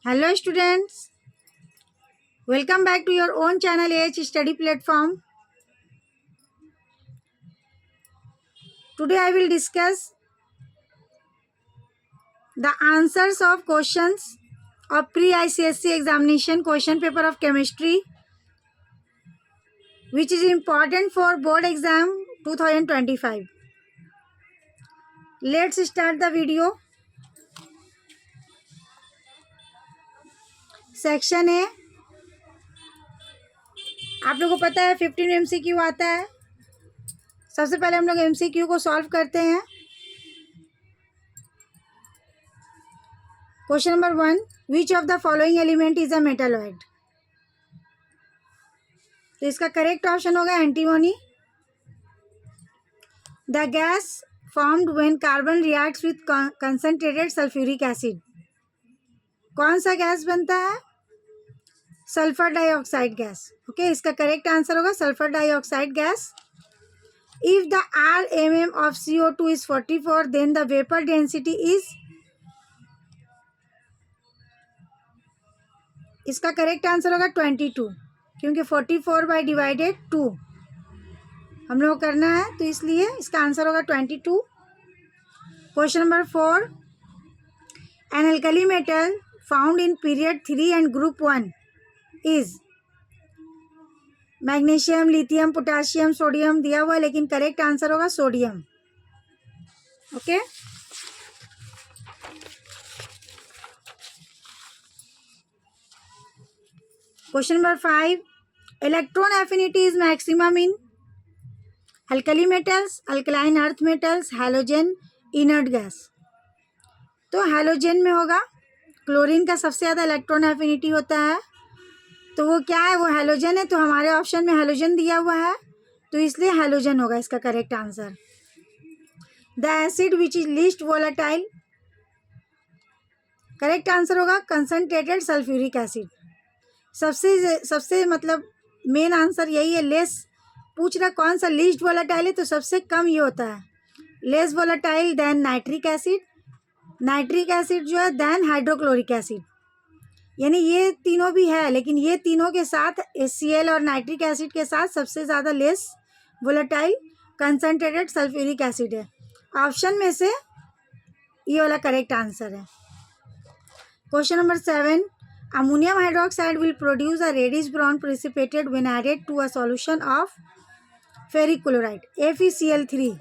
Hello students, welcome back to your own channel AH Study Platform. Today I will discuss the answers of questions of pre-ICSE examination question paper of chemistry which is important for board exam 2025. Let's start the video. Section A, आप लोगों को पता है 15 MCQ आता है. सबसे पहले हम लोग MCQ को सॉल्व करते हैं. Question number 1, which of the following element is a metalloid. तो इसका करेक्ट ऑप्शन होगा antimony. The gas formed when carbon reacts with concentrated sulphuric acid. कौन सा गैस बनता है? Sulphur dioxide gas. ओके, इसका करेक्ट आंसर होगा sulphur dioxide gas. If the RMM of CO2 is 44 then the vapour density is. इसका correct answer होगा 22, क्योंकि 44 by divided 2 हम लोग करना है, तो इसलिए इसका आंसर होगा 22. Question number 4, an alkali metal found in period 3 and group 1 is. Magnesium, lithium, potassium, sodium दिया हुआ है, लेकिन करेक्ट आंसर होगा sodium. Okay, question number 5, electron affinity is maximum in alkali metals, alkaline earth metals, halogen, inert gas. तो halogen में होगा. Chlorine का सबसे ज़्यादा इलेक्ट्रॉन एफिनिटी होता है, तो वो क्या है? वो हैलोजन है. तो हमारे ऑप्शन में हैलोजन दिया हुआ है, तो इसलिए हैलोजन होगा इसका correct answer. The acid which is least volatile. Correct answer होगा कंसंट्रेटेड सल्फ्यूरिक एसिड. सबसे मतलब मेन आंसर यही है. लेस पूछ रहा कौन सा लीस्ट वोलेटाइल है, तो सबसे कम ये होता है. Less volatile than nitric acid, nitric acid जो है देन हाइड्रोक्लोरिक एसिड. यानी ये तीनों भी है, लेकिन ये तीनों के साथ HCl और नाइट्रिक एसिड के साथ सबसे ज़्यादा less volatile concentrated sulphuric acid है. ऑप्शन में से ये वाला करेक्ट आंसर है. Question number 7, ammonium hydroxide will produce a reddish brown precipitate when added to a solution of ferric chloride FeCl3.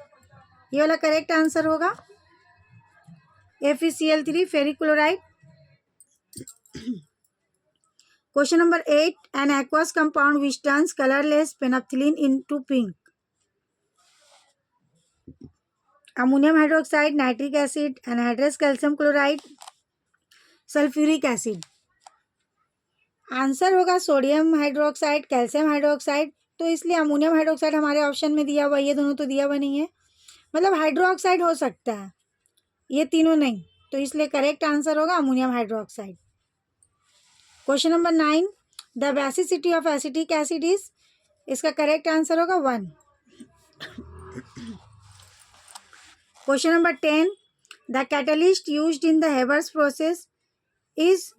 ये वाला करेक्ट आंसर होगा FeCl3 ferric chloride. Question number 8, an aqueous compound which turns colourless penicillin into pink. Ammonium hydroxide, nitric acid, anhydrous calcium chloride, sulphuric acid. Answer होगा sodium hydroxide, calcium hydroxide. तो इसलिए ammonium hydroxide हमारे option में दिया हुआ, ये दोनों तो दिया हुआ नहीं है. मतलब हाइड्रोक्साइड हो सकता है, ये तीनों नहीं, तो इसलिए करेक्ट आंसर होगा ammonium hydroxide. Question number 9, the basicity of acetic acid is. इसका करेक्ट आंसर होगा 1. Question number 10, the catalyst used in the Haber's process is.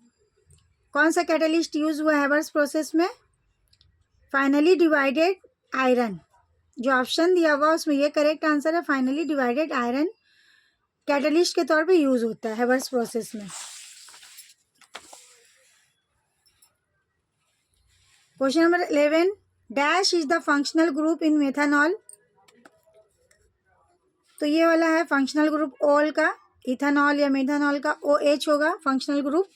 कौन सा कैटलिस्ट यूज हुआ हेबर्स प्रोसेस में? Finally divided iron. जो option दिया हुआ उसमें ये करेक्ट आंसर है. फाइनली डिवाइडेड आयरन कैटलिस्ट के तौर पे यूज होता है हेबर्स प्रोसेस में. Question number 11, dash is the functional group in methanol. तो ये वाला है फंक्शनल ग्रुप ऑल का. इथेनॉल या मेथानॉल का OH होगा functional group.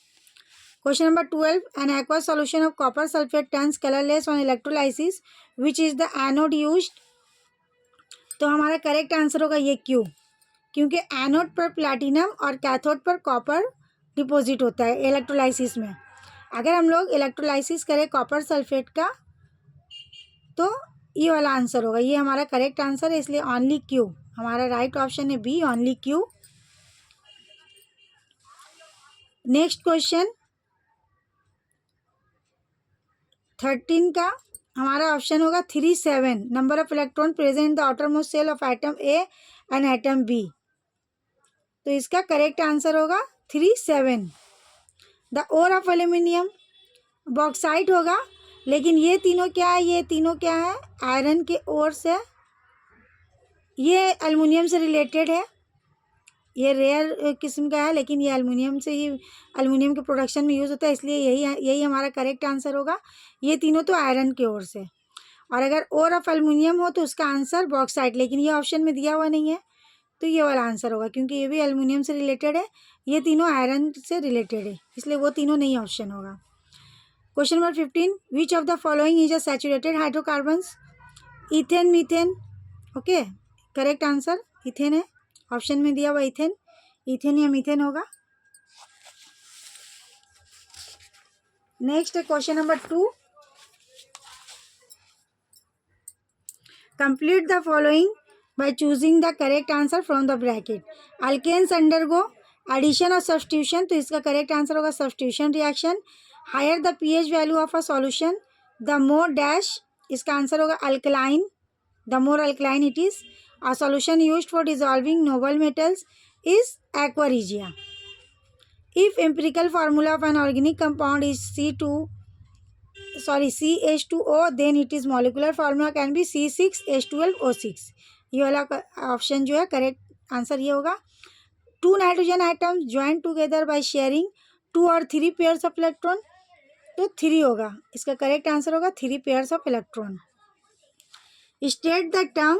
Question number 12, an aqua solution of copper sulphate turns colourless on electrolysis which is the anode used. तो हमारा करेक्ट आंसर होगा ये Q, क्योंकि एनोड पर प्लैटिनम और कैथोड पर कॉपर डिपॉजिट होता है इलेक्ट्रोलाइसिस में. अगर हम लोग इलेक्ट्रोलाइसिस करें कॉपर सल्फेट का, तो ये वाला आंसर होगा. ये हमारा करेक्ट आंसर है, इसलिए ओनली Q. हमारा राइट ऑप्शन है B, only Q. Next question 13 का हमारा ऑप्शन होगा 37. Number of electron present in the outermost shell of atom A and atom B. तो इसका करेक्ट आंसर होगा 37. The ore of aluminium bauxite होगा, लेकिन ये तीनों क्या है, ये तीनों क्या है, आयरन के ओर से, ये एल्युमिनियम से रिलेटेड है, ये रेयर किस्म का है लेकिन ये एल्युमिनियम से ही, एल्युमिनियम के प्रोडक्शन में यूज़ होता है, इसलिए यही हमारा करेक्ट आंसर होगा। ये तीनों तो आयरन की ओर से, और अगर ओर ऑफ एल्युमिनियम हो तो उसका आंसर बॉक्साइट, लेकिन ये ऑप्शन में दिया हुआ नहीं है तो ये वाला आंसर होगा, क्योंकि ये भी एल्युमिनियम से रिलेटेड है, ये तीनों आयरन से रिलेटेड है, इसलिए वो तीनों नहीं ऑप्शन होगा। Question number 15, which of the following is a saturated hydrocarbons? Ethane, methane. Okay, correct answer ethane है, ऑप्शन में दिया हुआ इथेन, इथेन या मीथेन होगा। Next question number 2, complete the following by choosing the correct answer from the bracket. Alkanes undergo addition और substitution, तो इसका correct answer होगा substitution reaction. Higher the pH value of a solution, the more dash, इसका answer होगा alkaline, the more alkaline it is. A solution used for dissolving noble metals is aqua regia. If empirical formula of an organic compound is CH2O, then its molecular formula can be C6H12O6. ये वाला option जो है correct answer ये होगा। 2 nitrogen items join together by sharing 2 और 3 pairs of electron, तो 3 होगा, इसका करेक्ट आंसर होगा 3 pairs of electron. State the term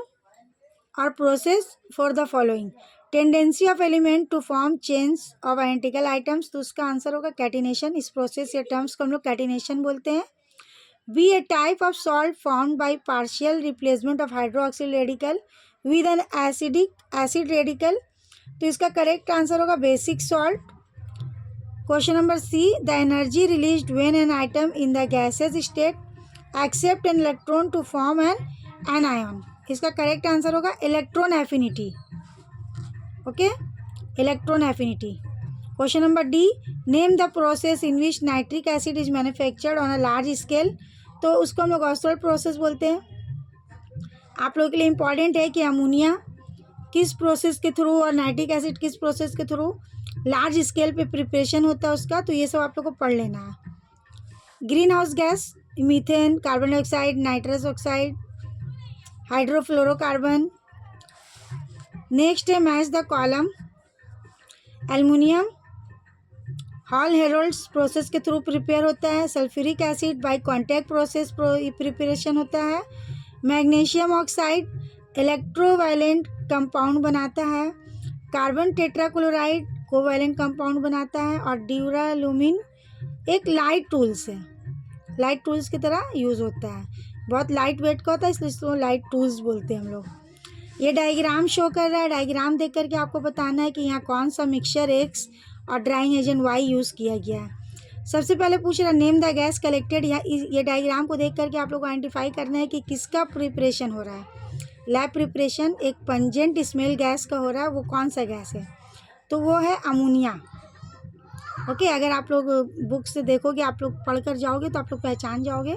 और process for the following, tendency of element to form chains of identical items, तो उसका आंसर होगा catenation. इस प्रोसेस या टर्म्स को हम लोग कैटिनेशन बोलते हैं। B a type of salt formed by partial replacement of hydroxyl radical with an acid radical, तो इसका करेक्ट आंसर होगा basic salt. Question number C, the energy released when an atom in the gaseous state accept an electron to form an ion, इसका correct answer होगा electron affinity. Okay, electron affinity. Question number D, name the process in which nitric acid is manufactured on a large scale, तो उसको हम लोग ऑस्टोल्ट process बोलते हैं। आप लोगों के लिए इम्पॉर्टेंट है कि अमोनिया किस प्रोसेस के थ्रू और नाइट्रिक एसिड किस प्रोसेस के थ्रू लार्ज स्केल पे प्रिपरेशन होता है उसका, तो ये सब आप लोग को पढ़ लेना है। Green house gas, methane, carbon dioxide, nitrous oxide, hydrofluorocarbon. Next है match the column, aluminium Hall Heroult's process के थ्रू प्रिपेयर होता है। Sulphuric acid by contact process preparation होता है। मैग्नीशियम ऑक्साइड इलेक्ट्रोवायलेंट कंपाउंड बनाता है। कार्बन टेट्राक्लोराइड कोवैलेंट कंपाउंड बनाता है। और ड्यूरालुमिन एक लाइट टूल्स है, लाइट टूल्स की तरह यूज़ होता है, बहुत लाइट वेट का होता है, इसलिए इसको लाइट टूल्स बोलते हैं हम लोग। ये डायग्राम शो कर रहा है, डायग्राम देख करके आपको बताना है कि यहाँ कौन सा मिक्सचर एक्स और ड्राइंग एजेंट वाई यूज़ किया गया है। सबसे पहले पूछ रहा नेम द गैस कलेक्टेड, ये डायग्राम को देख करके आप लोग को आइडेंटिफाई करना है कि किसका प्रिपरेशन हो रहा है। लैब प्रिपरेशन एक पंजेंट स्मेल गैस का हो रहा है, वो कौन सा गैस है, तो वो है अमोनिया। ओके, अगर आप लोग बुक से देखोगे, आप लोग पढ़ कर जाओगे तो आप लोग पहचान जाओगे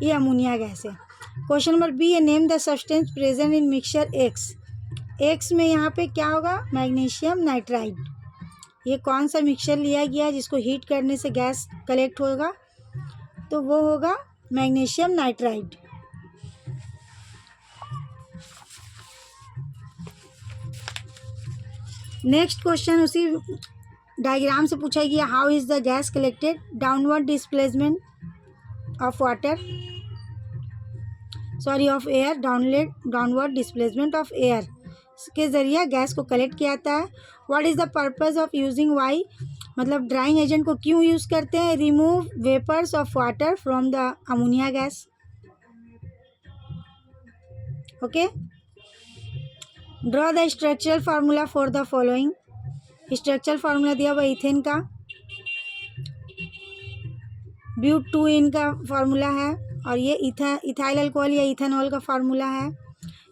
ये अमोनिया गैस है। क्वेश्चन नंबर बी है name the substance present in mixture x, x में यहाँ पे क्या होगा, मैग्नीशियम नाइट्राइड। ये कौन सा मिक्सचर लिया गया है जिसको हीट करने से गैस कलेक्ट होगा, तो वो होगा मैग्नीशियम नाइट्राइड। नेक्स्ट क्वेश्चन उसी डायग्राम से पूछा गया, how is the gas collected, downward displacement of water, sorry of air, downward displacement of air के जरिए गैस को कलेक्ट किया जाता है। What is the purpose of using Y, मतलब ड्राइंग एजेंट को क्यों यूज़ करते हैं, remove vapours of water from the ammonia gas. Okay, draw the structural formula for the following, structural formula दिया हुआ इथेन का, ब्यूट 2 इनका फार्मूला है, और ये इथाइल अल्कोहल या इथेनॉल का फार्मूला है।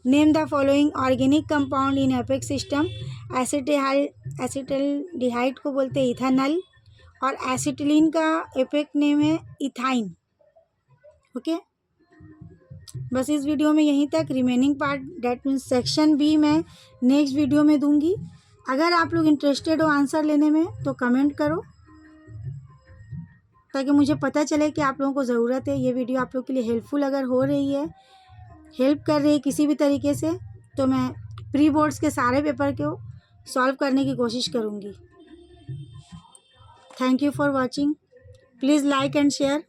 Name the following organic compound in apex system, acetaldehyde को बोलते हैं इथेनॉल, और एसिटिलीन का एपेक्ट नेम है इथाइन। ओके, बस इस वीडियो में यहीं तक। Remaining part that means section B मैं नेक्स्ट वीडियो में दूंगी। अगर आप लोग इंटरेस्टेड हो आंसर लेने में तो कमेंट करो। ताकि मुझे पता चले कि आप लोगों को ज़रूरत है। ये वीडियो आप लोग के लिए हेल्पफुल अगर हो रही है, हेल्प कर रही है किसी भी तरीके से, तो मैं प्री बोर्ड्स के सारे पेपर को सॉल्व करने की कोशिश करूँगी। Thank you for watching. Please like and share.